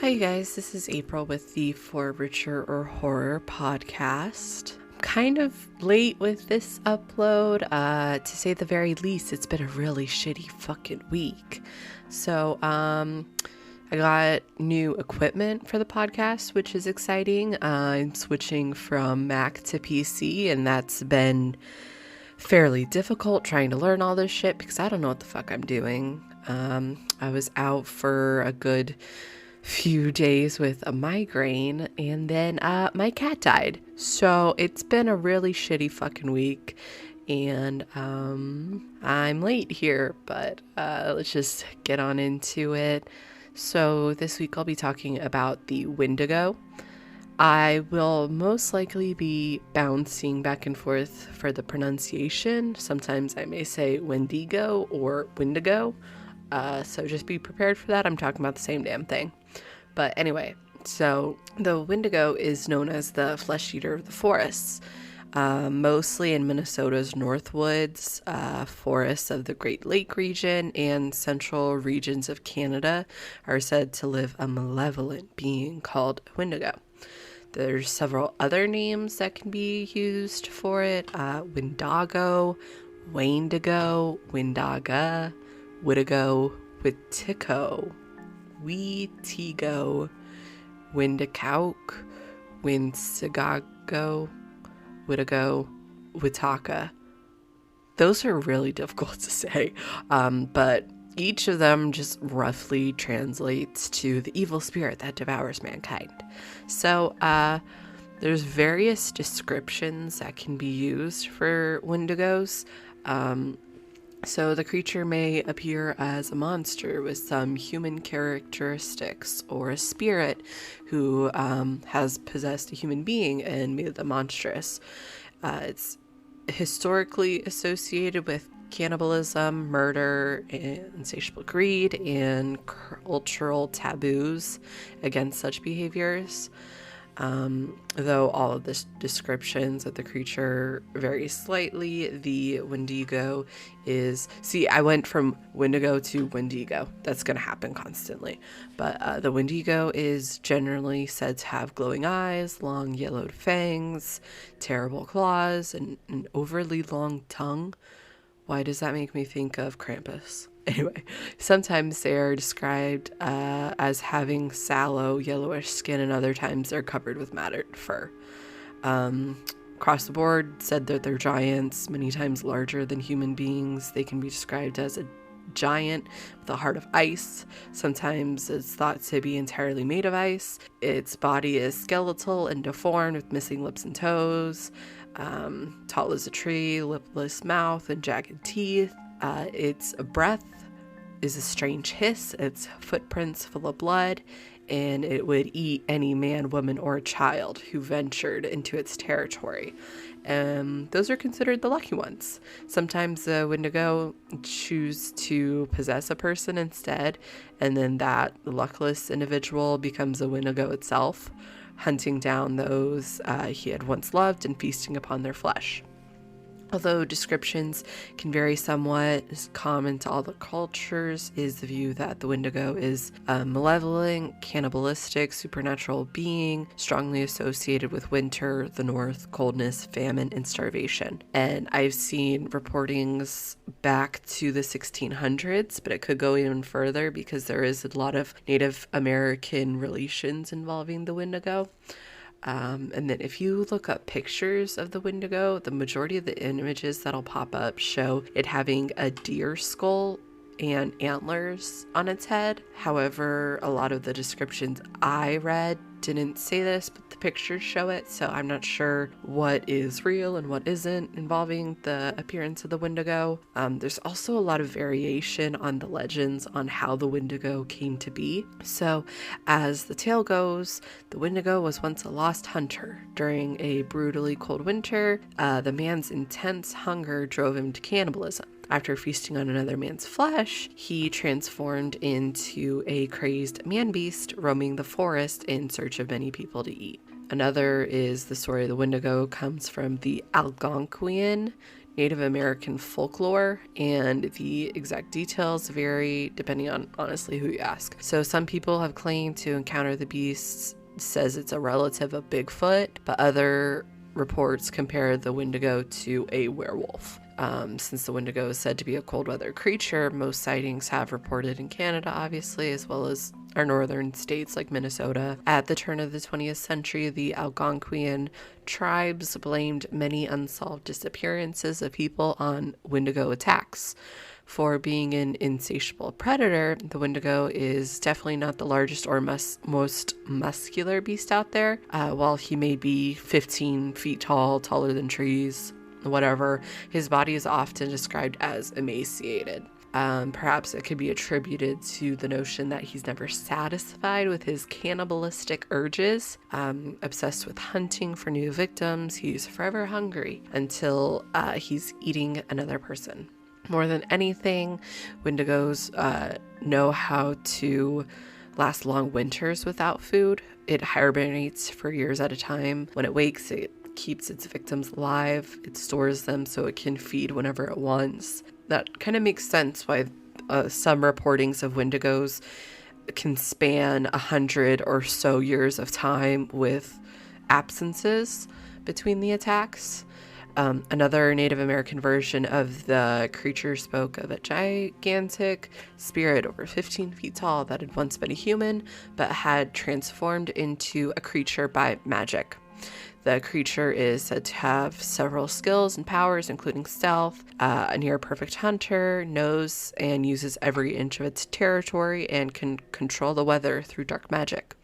Hi you guys, this is April with the For Richer or Horror podcast. I'm kind of late with this upload, to say the very least. It's been a really shitty fucking week. So, I got new equipment for the podcast, which is exciting. I'm switching from Mac to PC, and that's been fairly difficult trying to learn all this shit because I don't know what the fuck I'm doing. I was out for a good few days with a migraine, and then my cat died. So it's been a really shitty fucking week, and I'm late here, but let's just get on into it. So this week I'll be talking about the Windigo. I will most likely be bouncing back and forth for the pronunciation. Sometimes I may say Wendigo or Windigo. So just be prepared for that. I'm talking about the same damn thing. But anyway, so the Windigo is known as the flesh eater of the forests. Mostly in Minnesota's Northwoods, forests of the Great Lake region and central regions of Canada are said to live a malevolent being called Windigo. There's several other names that can be used for it. Windigo, Wendigo, Windaga, Windigo, Wittico, Windigo, Windicauk, Winsigago, Windigo, Wittaka. Those are really difficult to say, but each of them just roughly translates to the evil spirit that devours mankind. So there's various descriptions that can be used for Wendigos. So the creature may appear as a monster with some human characteristics, or a spirit who has possessed a human being and made them monstrous. It's historically associated with cannibalism, murder, and insatiable greed, and cultural taboos against such behaviors. Though all of the descriptions of the creature vary slightly, the Windigo is... See, I went from Windigo to Windigo. That's going to happen constantly. But the Windigo is generally said to have glowing eyes, long yellowed fangs, terrible claws, and an overly long tongue. Why does that make me think of Krampus? Anyway, sometimes they are described as having sallow, yellowish skin, and other times they're covered with matted fur. Across the board, said that they're giants, many times larger than human beings. They can be described as a giant with a heart of ice. Sometimes it's thought to be entirely made of ice. Its body is skeletal and deformed with missing lips and toes. Tall as a tree, lipless mouth, and jagged teeth. Its breath is a strange hiss, its footprints full of blood, and it would eat any man, woman, or child who ventured into its territory. Those are considered the lucky ones. Sometimes the Windigo choose to possess a person instead, and then that luckless individual becomes a Windigo itself, hunting down those he had once loved and feasting upon their flesh. Although descriptions can vary somewhat, common to all the cultures is the view that the Windigo is a malevolent, cannibalistic, supernatural being strongly associated with winter, the north, coldness, famine, and starvation. And I've seen reportings back to the 1600s, but it could go even further because there is a lot of Native American relations involving the Windigo. And then if you look up pictures of the Windigo, the majority of the images that'll pop up show it having a deer skull and antlers on its head. However, a lot of the descriptions I read didn't say this, but the pictures show it, so I'm not sure what is real and what isn't involving the appearance of the Windigo. There's also a lot of variation on the legends on how the Windigo came to be. So, as the tale goes, the Windigo was once a lost hunter. During a brutally cold winter, the man's intense hunger drove him to cannibalism. After feasting on another man's flesh, he transformed into a crazed man-beast roaming the forest in search of many people to eat. Another is the story of the Windigo comes from the Algonquian Native American folklore, and the exact details vary depending on honestly who you ask. So some people have claimed to encounter the beast, says it's a relative of Bigfoot, but other reports compare the Wendigo to a werewolf. Since the Wendigo is said to be a cold weather creature, most sightings have reported in Canada, obviously, as well as our northern states like Minnesota. At the turn of the 20th century, the Algonquian tribes blamed many unsolved disappearances of people on Wendigo attacks. For being an insatiable predator, the Wendigo is definitely not the largest or most muscular beast out there. While he may be 15 feet tall, taller than trees, whatever, his body is often described as emaciated. Perhaps it could be attributed to the notion that he's never satisfied with his cannibalistic urges. Obsessed with hunting for new victims, he's forever hungry until he's eating another person. More than anything, Wendigos know how to last long winters without food. It hibernates for years at a time. When it wakes, it keeps its victims alive. It stores them so it can feed whenever it wants. That kind of makes sense why some reportings of Wendigos can span 100 or so years of time with absences between the attacks. Another Native American version of the creature spoke of a gigantic spirit over 15 feet tall that had once been a human, but had transformed into a creature by magic. The creature is said to have several skills and powers, including stealth, a near-perfect hunter, knows and uses every inch of its territory, and can control the weather through dark magic.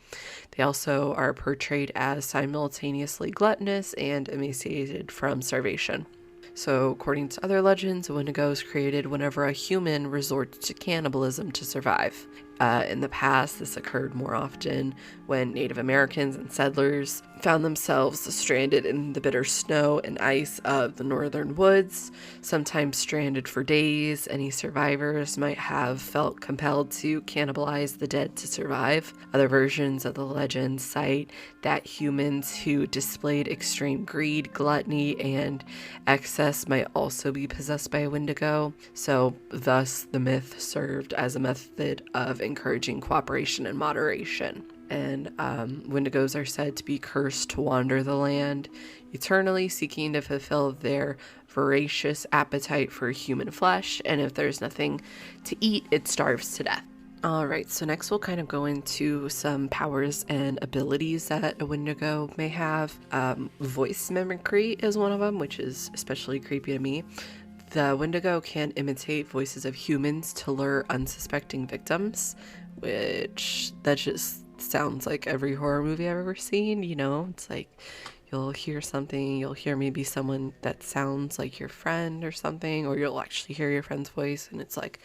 They also are portrayed as simultaneously gluttonous and emaciated from starvation. So, according to other legends, a Wendigo is created whenever a human resorts to cannibalism to survive. In the past, this occurred more often when Native Americans and settlers found themselves stranded in the bitter snow and ice of the northern woods, sometimes stranded for days. Any survivors might have felt compelled to cannibalize the dead to survive. Other versions of the legend cite that humans who displayed extreme greed, gluttony, and excess might also be possessed by a Wendigo. So, thus, the myth served as a method of encouraging cooperation and moderation. And Wendigos are said to be cursed to wander the land, eternally seeking to fulfill their voracious appetite for human flesh, and if there's nothing to eat, it starves to death. Alright, so next we'll kind of go into some powers and abilities that a Wendigo may have. Voice mimicry is one of them, which is especially creepy to me. The Wendigo can imitate voices of humans to lure unsuspecting victims, which that just sounds like every horror movie I've ever seen. You know, it's like you'll hear something, you'll hear maybe someone that sounds like your friend or something, or you'll actually hear your friend's voice and it's like,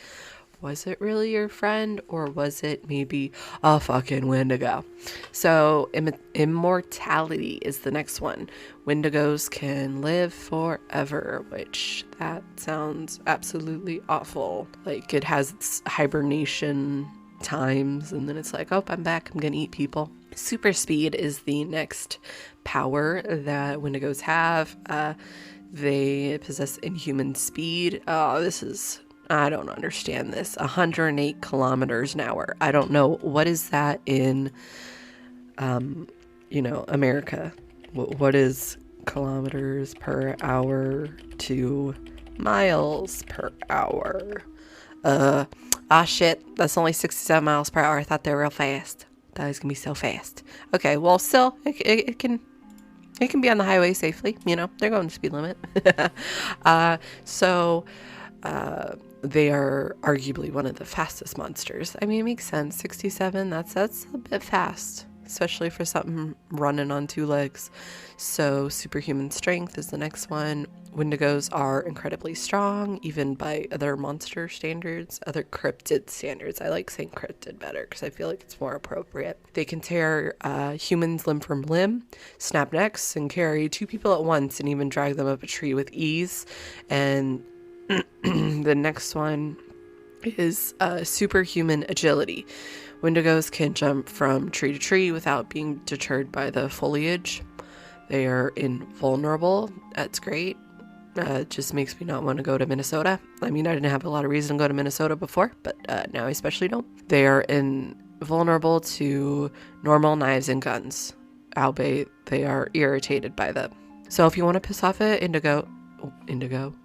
was it really your friend, or was it maybe a fucking Wendigo? So immortality is the next one. Wendigos can live forever, which that sounds absolutely awful. Like it has its hibernation times and then it's like, oh, I'm back, I'm gonna eat people. Super speed is the next power that Wendigos have. They possess inhuman speed. I don't understand this. 108 kilometers an hour. I don't know. What is that in, America? What is kilometers per hour to miles per hour? Shit. That's only 67 miles per hour. I thought they were real fast. That was going to be so fast. Okay, well, still, it can be on the highway safely. You know, they're going the speed limit. They are arguably one of the fastest monsters. I mean, it makes sense. 67, that's a bit fast, especially for something running on two legs. So superhuman strength is the next one. Wendigos are incredibly strong, even by other monster standards, other cryptid standards. I like saying cryptid better because I feel like it's more appropriate. They can tear humans limb from limb, snap necks, and carry two people at once, and even drag them up a tree with ease. And the next one is superhuman agility. Wendigos can jump from tree to tree without being deterred by the foliage. They are invulnerable. That's great. It just makes me not want to go to Minnesota. I mean, I didn't have a lot of reason to go to Minnesota before, but now I especially don't. They are invulnerable to normal knives and guns, albeit they are irritated by them. So if you want to piss off an indigo,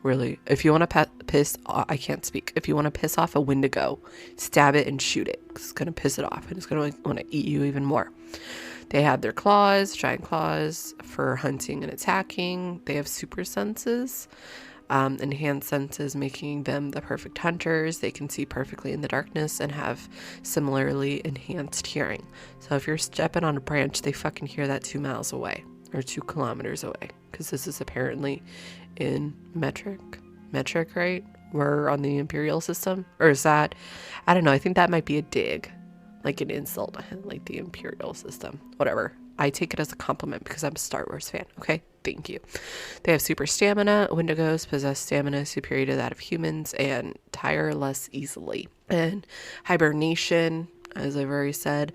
really, if you want to I can't speak. If you want to piss off a Windigo, stab it and shoot it. It's going to piss it off and it's going to want to eat you even more. They have their claws, giant claws for hunting and attacking. They have super senses, enhanced senses, making them the perfect hunters. They can see perfectly in the darkness and have similarly enhanced hearing. So if you're stepping on a branch, they fucking hear that 2 miles away or 2 kilometers away, because this is apparently in metric, right? We're on the imperial system, or is that, I don't know. I think that might be a dig. Like an insult, like the imperial system, whatever. I take it as a compliment because I'm a Star Wars fan. Okay, thank you. They have super stamina. Wendigos possess stamina superior to that of humans and tire less easily. And hibernation, as I've already said.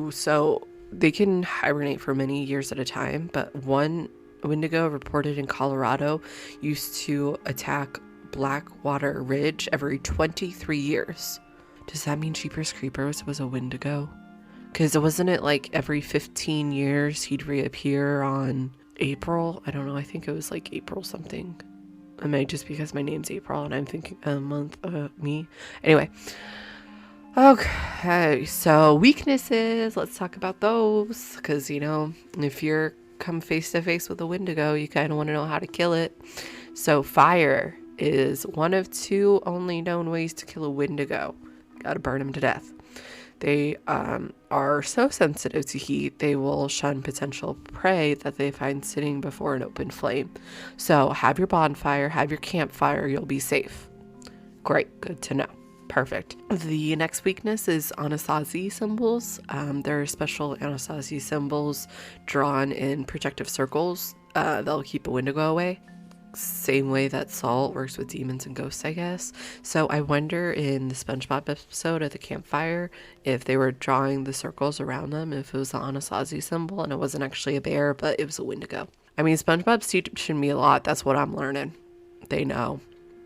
So they can hibernate for many years at a time, but one Windigo reported in Colorado used to attack Blackwater Ridge every 23 years. Does that mean Jeepers Creepers was a Windigo? Because wasn't it like every 15 years he'd reappear on April? I don't know. I think it was like April something. It might just because my name's April and I'm thinking a month, me. Anyway. Okay. So weaknesses. Let's talk about those. Because, if you're come face to face with a Windigo, you kind of want to know how to kill it. So fire is one of 2 only known ways to kill a Windigo. Gotta burn them to death. They are so sensitive to heat, they will shun potential prey that they find sitting before an open flame. So have your bonfire, have your campfire, you'll be safe. Great, good to know. Perfect. The next weakness is Anasazi symbols. There are special Anasazi symbols drawn in protective circles. They'll keep a Windigo away. Same way that salt works with demons and ghosts, I guess. So I wonder in the SpongeBob episode at the campfire if they were drawing the circles around them, if it was the Anasazi symbol and it wasn't actually a bear, but it was a Windigo. I mean, SpongeBob's teaching me a lot. That's what I'm learning. They know.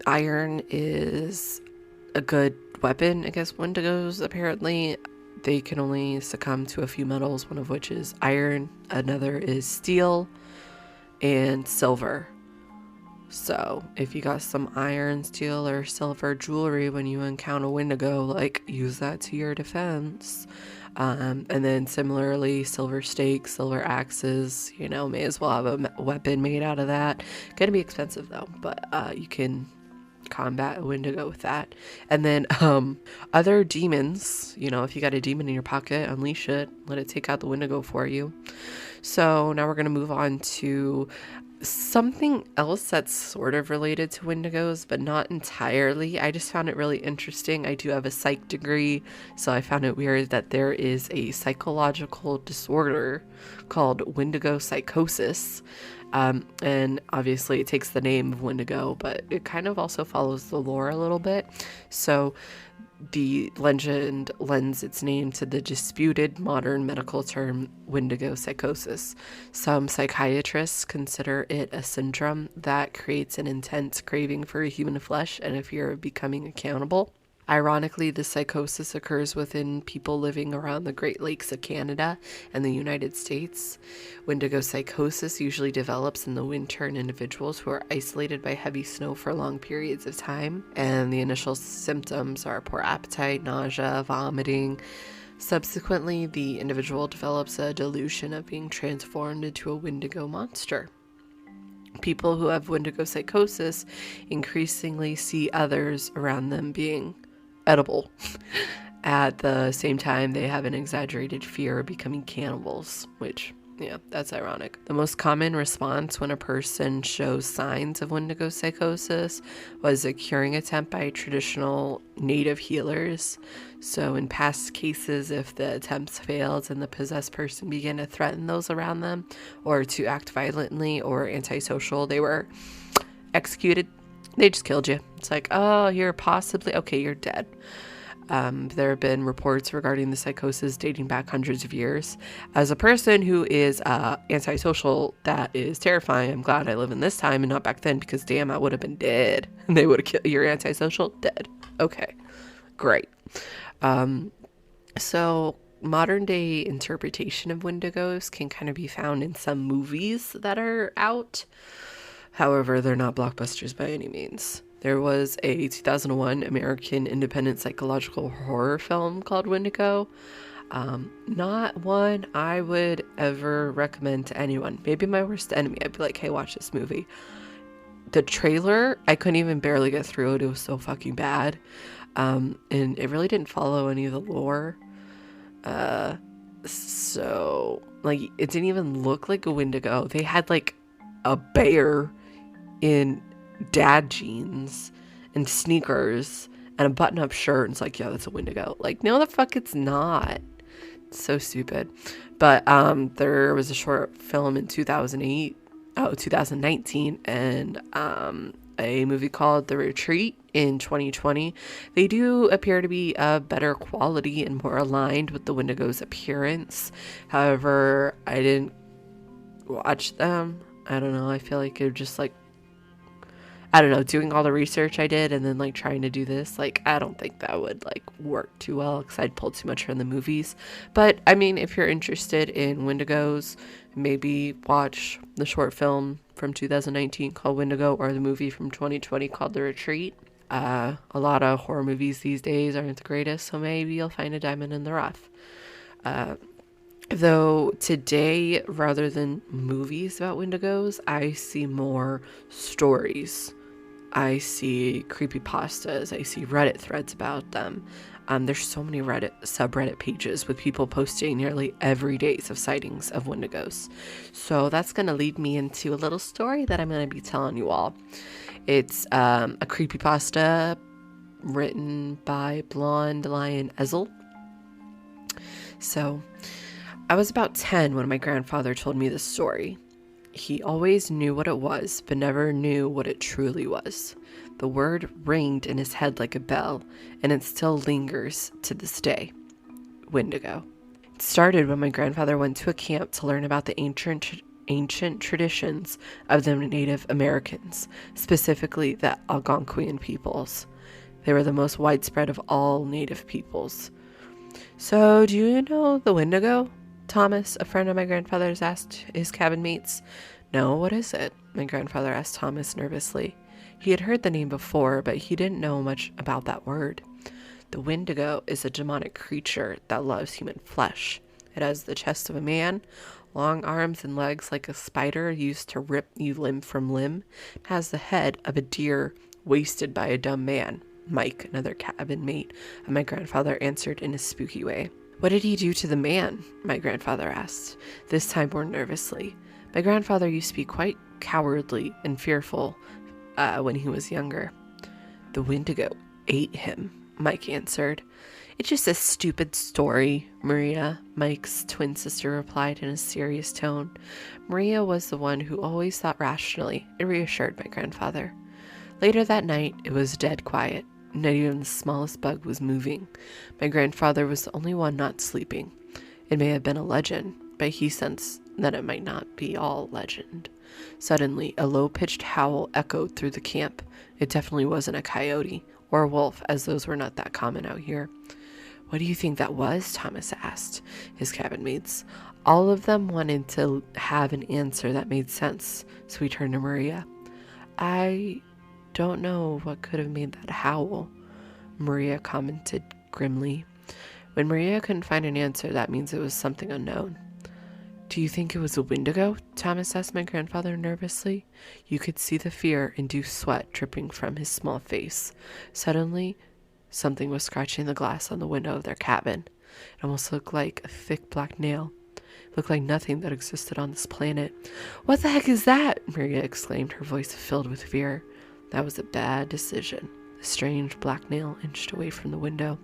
Iron is a good weapon against Wendigos, apparently. They can only succumb to a few metals, one of which is iron, another is steel, and silver. So if you got some iron, steel, or silver jewelry when you encounter Windigo, use that to your defense. And then similarly, silver stakes, silver axes, may as well have a weapon made out of that. Gonna be expensive though, but you can combat a Windigo with that. And then other demons, if you got a demon in your pocket, unleash it, let it take out the Windigo for you. So now we're going to move on to something else that's sort of related to Windigos, but not entirely. I just found it really interesting. I do have a psych degree, so I found it weird that there is a psychological disorder called Wendigo Psychosis. And obviously it takes the name of Windigo, but it kind of also follows the lore a little bit. So the legend lends its name to the disputed modern medical term Wendigo Psychosis. Some psychiatrists consider it a syndrome that creates an intense craving for human flesh and a fear of becoming accountable. Ironically, the psychosis occurs within people living around the Great Lakes of Canada and the United States. Wendigo psychosis usually develops in the winter in individuals who are isolated by heavy snow for long periods of time, and the initial symptoms are poor appetite, nausea, vomiting. Subsequently, the individual develops a delusion of being transformed into a Wendigo monster. People who have Wendigo psychosis increasingly see others around them being edible. At the same time, they have an exaggerated fear of becoming cannibals, which, yeah, that's ironic. The most common response when a person shows signs of Wendigo psychosis was a curing attempt by traditional native healers. So in past cases, if the attempts failed and the possessed person began to threaten those around them or to act violently or antisocial, they were executed. They just killed you. It's like, oh, you're dead. There have been reports regarding the psychosis dating back hundreds of years. As a person who is antisocial, that is terrifying. I'm glad I live in this time and not back then, because damn, I would have been dead. They would have killed. You're antisocial? Dead. Okay, great. So modern day interpretation of Wendigos can kind of be found in some movies that are out. However, they're not blockbusters by any means. There was a 2001 American independent psychological horror film called Windigo. Not one I would ever recommend to anyone. Maybe my worst enemy. I'd be like, hey, watch this movie. The trailer, I couldn't even barely get through it. It was so fucking bad. And it really didn't follow any of the lore. So, like, it didn't even look like a Wendigo. They had, like, a bear in dad jeans and sneakers and a button-up shirt, and it's like, yeah, that's a Wendigo. Like, no, the fuck it's not. It's so stupid. But there was a short film in 2019, and a movie called The Retreat in 2020. They do appear to be of better quality and more aligned with the Wendigo's appearance. However, I didn't watch them. I don't know. I feel like it just like, I don't know, doing all the research I did and then like trying to do this, like, I don't think that would like work too well because I'd pulled too much from the movies. But I mean, if you're interested in Wendigos, maybe watch the short film from 2019 called Windigo, or the movie from 2020 called The Retreat. A lot of horror movies these days aren't the greatest, so maybe you'll find a diamond in the rough. Though today, rather than movies about Wendigos, I see more stories. I see creepypastas. I see Reddit threads about them. There's so many Reddit subreddit pages with people posting nearly every day of sightings of Wendigos. So that's going to lead me into a little story that I'm going to be telling you all. It's a creepypasta written by Blonde Lion Ezel. So I was about 10 when my grandfather told me this story. He always knew what it was, but never knew what it truly was. The word ringed in his head like a bell, and it still lingers to this day. Wendigo. It started when my grandfather went to a camp to learn about the ancient traditions of the Native Americans, specifically the Algonquian peoples. They were the most widespread of all Native peoples. So, do you know the Wendigo? Thomas, a friend of my grandfather's, asked his cabin mates. No, what is it? My grandfather asked Thomas nervously. He had heard the name before, but he didn't know much about that word. The Wendigo is a demonic creature that loves human flesh. It has the chest of a man, long arms and legs like a spider used to rip you limb from limb. It has the head of a deer wasted by a dumb man. Mike, another cabin mate of my grandfather, answered in a spooky way. What did he do to the man? My grandfather asked, this time more nervously. My grandfather used to be quite cowardly and fearful when he was younger. The Wendigo ate him, Mike answered. It's just a stupid story, Maria, Mike's twin sister replied in a serious tone. Maria was the one who always thought rationally and reassured my grandfather. Later that night, it was dead quiet. Not even the smallest bug was moving. My grandfather was the only one not sleeping. It may have been a legend, but he sensed that it might not be all legend. Suddenly, a low-pitched howl echoed through the camp. It definitely wasn't a coyote or a wolf, as those were not that common out here. What do you think that was? Thomas asked his cabin mates. All of them wanted to have an answer that made sense, so he turned to Maria. I don't know what could have made that howl, Maria commented grimly. When Maria couldn't find an answer, that means it was something unknown. Do you think it was a Wendigo? Thomas asked my grandfather nervously. You could see the fear-induced sweat dripping from his small face. Suddenly, something was scratching the glass on the window of their cabin. It almost looked like a thick black nail. It looked like nothing that existed on this planet. What the heck is that? Maria exclaimed, her voice filled with fear. That was a bad decision. The strange black nail inched away from the window.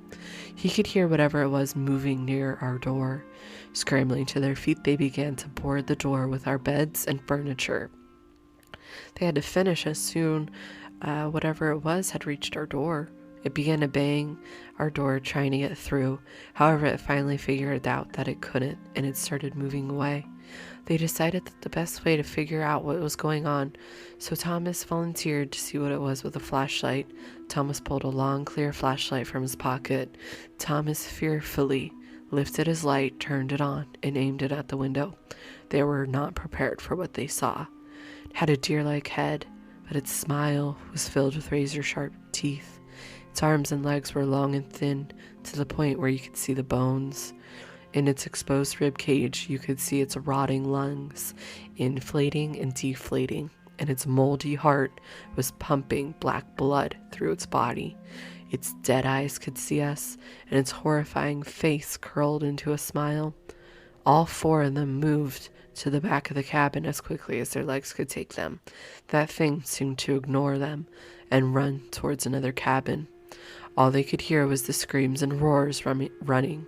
He could hear whatever it was moving near our door. Scrambling to their feet, they began to board the door with our beds and furniture. They had to finish as soon whatever it was had reached our door. It began to bang our door trying to get through. However, it finally figured out that it couldn't, and it started moving away. They decided that the best way to figure out what was going on, so Thomas volunteered to see what it was with a flashlight. Thomas pulled a long, clear flashlight from his pocket. Thomas fearfully lifted his light, turned it on, and aimed it at the window. They were not prepared for what they saw. It had a deer-like head, but its smile was filled with razor-sharp teeth. Its arms and legs were long and thin, to the point where you could see the bones. In its exposed rib cage, you could see its rotting lungs, inflating and deflating, and its moldy heart was pumping black blood through its body. Its dead eyes could see us, and its horrifying face curled into a smile. All four of them moved to the back of the cabin as quickly as their legs could take them. That thing seemed to ignore them and run towards another cabin. All they could hear was the screams and roars running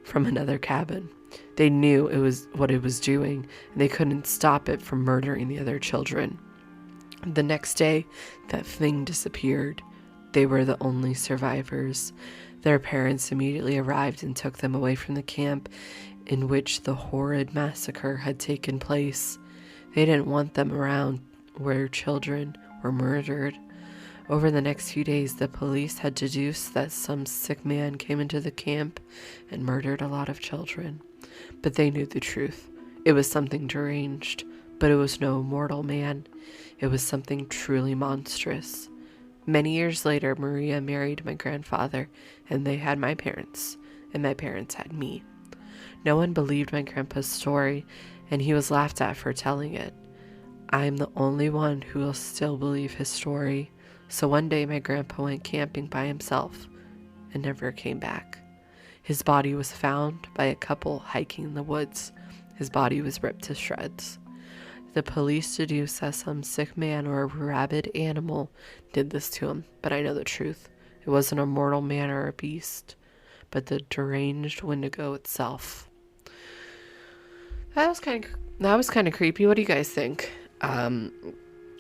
from another cabin. They knew it was what it was doing, and they couldn't stop it from murdering the other children. The next day, that thing disappeared. They were the only survivors. Their parents immediately arrived and took them away from the camp in which the horrid massacre had taken place. They didn't want them around where children were murdered. Over the next few days, the police had deduced that some sick man came into the camp and murdered a lot of children. But they knew the truth. It was something deranged, but it was no mortal man. It was something truly monstrous. Many years later, Maria married my grandfather, and they had my parents, and my parents had me. No one believed my grandpa's story, and he was laughed at for telling it. I am the only one who will still believe his story. So one day my grandpa went camping by himself and never came back. His body was found by a couple hiking in the woods. His body was ripped to shreds. The police deduced that some sick man or a rabid animal did this to him, but I know the truth. It wasn't a mortal man or a beast, but the deranged Windigo itself. That was kind of creepy. What do you guys think?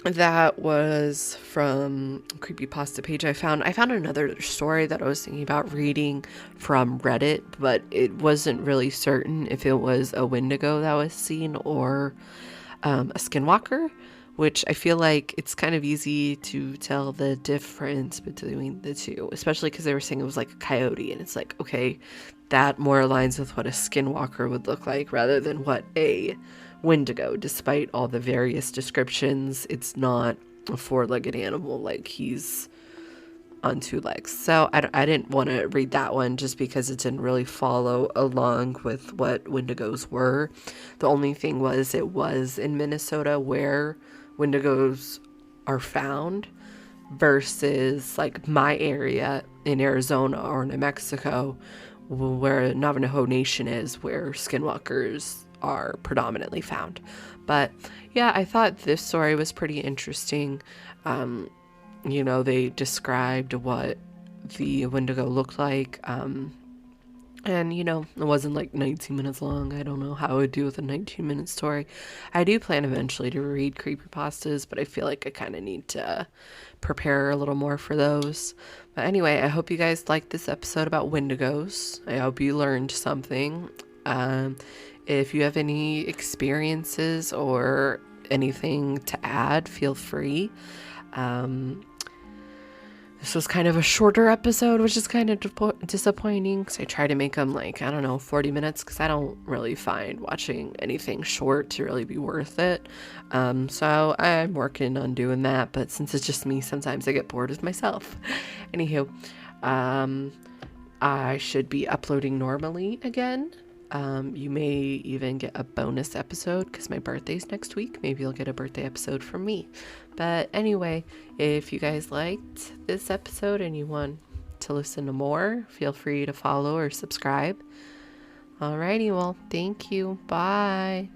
That was from a creepypasta page I found. I found another story that I was thinking about reading from Reddit, but it wasn't really certain if it was a Wendigo that was seen or a skinwalker, which I feel like it's kind of easy to tell the difference between the two, especially because they were saying it was like a coyote, and it's like, okay, that more aligns with what a skinwalker would look like rather than what a Windigo. Despite all the various descriptions, it's not a four-legged animal, like he's on two legs. So I didn't want to read that one just because it didn't really follow along with what Wendigos were. The only thing was it was in Minnesota where Wendigos are found versus like my area in Arizona or New Mexico where Navajo Nation is, where skinwalkers are predominantly found. But yeah, I thought this story was pretty interesting. They described what the Windigo looked like. And it wasn't like 19 minutes long. I don't know how I would do with a 19-minute story. I do plan eventually to read creepypastas, but I feel like I kind of need to prepare a little more for those. But anyway, I hope you guys liked this episode about Wendigos. I hope you learned something. If you have any experiences or anything to add, feel free. This was kind of a shorter episode, which is kind of disappointing because I try to make them 40 minutes because I don't really find watching anything short to really be worth it. So I'm working on doing that, but since it's just me, sometimes I get bored with myself. Anywho, I should be uploading normally again. You may even get a bonus episode because my birthday's next week. Maybe you'll get a birthday episode from me. But anyway, if you guys liked this episode and you want to listen to more, feel free to follow or subscribe. Alrighty, well, thank you. Bye.